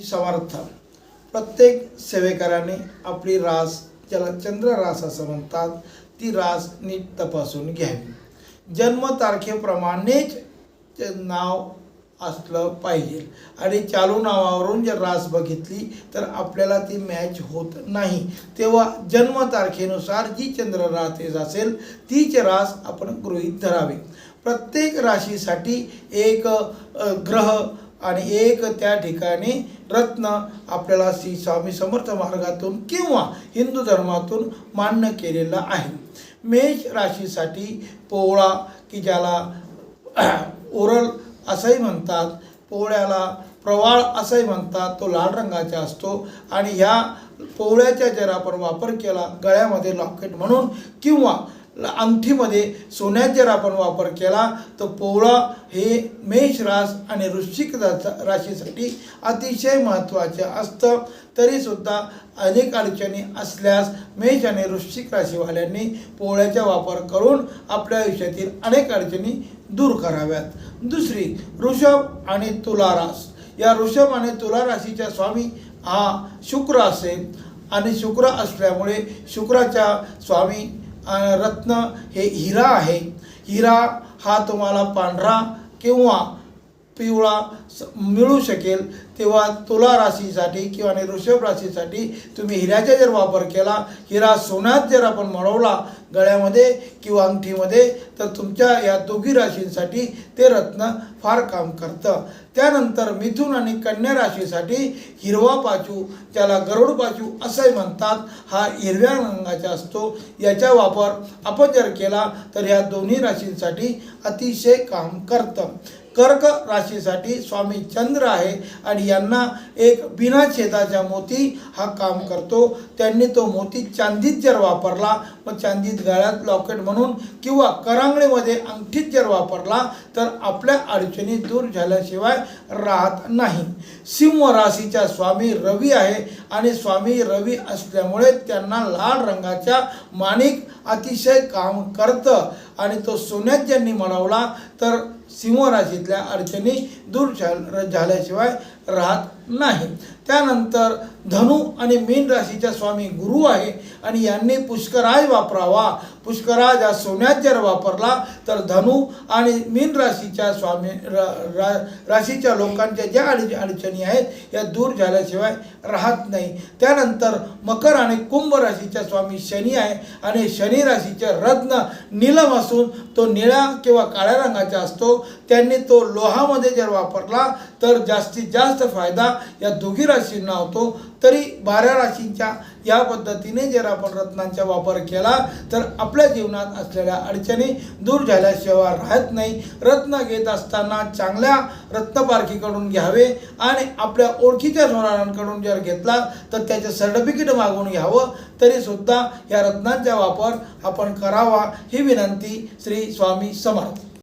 समर्थ. प्रत्येक सेवेकराने आपली रास, ज्याला चंद्र रास असं म्हणतात, ती रास नीट तपासून घ्यावी. जन्मतारखेप्रमाणेच नाव असलं पाहिजे आणि चालू नावावरून जर रास बघितली तर आपल्याला ती मॅच होत नाही. तेव्हा जन्मतारखेनुसार जी चंद्र रास असेल तीच रास आपण गृहीत धरावी. प्रत्येक राशीसाठी एक ग्रह आणि एक त्या ठिकाणी रत्न आपल्याला श्री स्वामी समर्थ मार्गातून किंवा हिंदू धर्मातून मान्य केलेलं आहे. मेष राशीसाठी पोवळा, की ज्याला ओरल असंही म्हणतात, पोवळ्याला प्रवाळ असंही म्हणतात, तो लाल रंगाचा असतो आणि ह्या पोवळ्याचा जर आपण वापर केला गळ्यामध्ये लॉकेट म्हणून किंवा अंगठीमध्ये सोन्यात जर आपण वापर केला तर पोवळा हे मेष रास आणि वृश्चिक राशीसाठी अतिशय महत्त्वाचे असतं. तरीसुद्धा अनेक अडचणी असल्यास मेष आणि वृश्चिक राशीवाल्यांनी पोवळ्याचा वापर करून आपल्या आयुष्यातील अनेक अडचणी दूर कराव्यात. दुसरी वृषभ आणि तुला रास. या वृषभ आणि तुला राशीच्या स्वामी हा शुक्र असेल आणि शुक्र असल्यामुळे शुक्राच्या स्वामी रत्न हे हिरा आहे. हिरा हा तुम्हाला पांढरा किंवा पिवळा मिळू शकेल. तेव्हा तुला राशीसाठी किंवा वृषभ राशीसाठी तुम्ही हिऱ्याचा जर वापर केला, हिरा सोन्यात जर आपण मळवला गळ्यामध्ये किंवा अंगठीमध्ये, तर तुमच्या या दोघी राशींसाठी ते रत्न फार काम करतं. त्यानंतर मिथुन आणि कन्या राशीसाठी हिरवा पाचू, ज्याला गरुड पाचू असंही म्हणतात, हा हिरव्या रंगाचा असतो. याचा वापर आपण जर केला तर ह्या दोन्ही राशींसाठी अतिशय काम करतं. कर्क राशीसाठी स्वामी चंद्र आहे आणि यांना एक बिना छेदाचा मोती हा काम करतो. त्यांनी तो मोती चांदीत जर वापरला, मग चांदीत गळ्यात लॉकेट म्हणून किंवा करांगळीमध्ये अंगठीत जर वापरला तर आपल्या अडचणी दूर झाल्याशिवाय राहत नाही. सिंह राशीचा स्वामी रवी आहे आणि स्वामी रवी असल्यामुळे त्यांना लाल रंगाचा माणिक अतिशय काम करतं आणि तो सोन्यात ज्यांनी मिळवला तर सिंह राशीतल्या अडचणी दूर झाल्याशिवाय राहत नाही. त्यानंतर धनु आणि मीन राशीचा स्वामी गुरु आहे आणि यांनी पुष्कराज वापरावा. पुष्कराज हा सोन्यात जर वापरला तर धनु आणि मीन राशीच्या स्वामी राशीच्या लोकांच्या ज्या अडचणी आहेत या दूर झाल्याशिवाय राहत नाही. त्यानंतर मकर आणि कुंभ राशीच्या स्वामी शनी आहे आणि शनी राशीचे रत्न नीलम असून तो निळ्या किंवा काळ्या रंगाचा असतो. त्यांनी तो लोहामध्ये जर वापरला तर जास्तीत जास्त फायदा या दोघी राशींना होतो. तरी 12 राशींच्या या पद्धतीने जर आपण रत्नांचा वापर केला तर आपल्या जीवनात असलेल्या अडचणी दूर झाल्याशिवाय राहत नाही. रत्न घेत असताना चांगल्या रत्नपारखीकडून घ्यावे आणि आपल्या ओळखीच्या सोनारांकडून जर घेतला तर त्याचं सर्टिफिकेट मागून घ्यावं. तरीसुद्धा या रत्नांचा वापर आपण करावा ही विनंती. श्री स्वामी समर्थ.